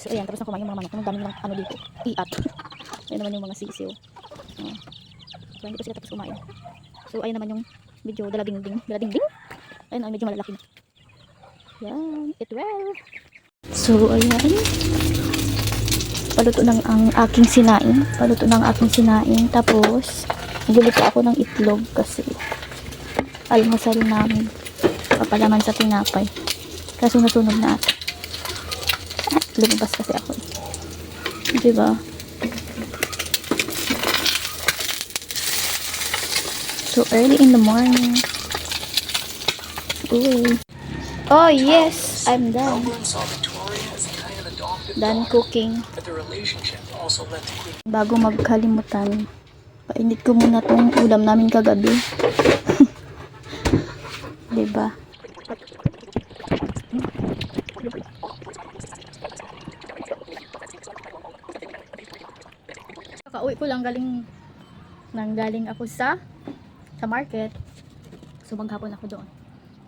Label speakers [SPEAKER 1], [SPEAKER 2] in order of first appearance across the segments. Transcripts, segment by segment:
[SPEAKER 1] So ayan, tapos na kumain yung mga manok. Ang dami nilang ano dito, iat. Ayan naman yung mga sisiw. So hindi pa sila tapos kumain. So ayan naman yung medyo dalading-ding. Ayun, medyo malalaki na. Yan, eat well. So ayan, paluto ng ang aking sinaing. Tapos nagluluto ako ng itlog kasi almusal namin. Papalaman sa tinapay. Kaso nasunog na ata. Lumabas kasi ako. Diba? So early in the morning. Uy. Oh yes, I'm done. Done cooking. Bago magkalimutan, painit ko muna tong ulam namin kagabi. Diba? Kakauwi ko lang galing ako sa market. So maghapon ako doon.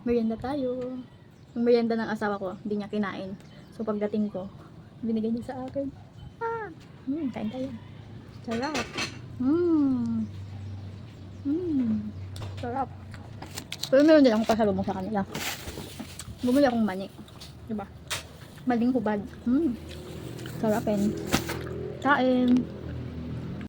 [SPEAKER 1] Merienda tayo. Yung merienda ng asawa ko, hindi niya kinain. So pagdating ko, binigay niya sa akin. Kain tayo. Sarap. Sarap. Pero meron din akong pasalubong sa kanila. Bumili akong mani. Diba? Maling hubad. Sarapin. Kain.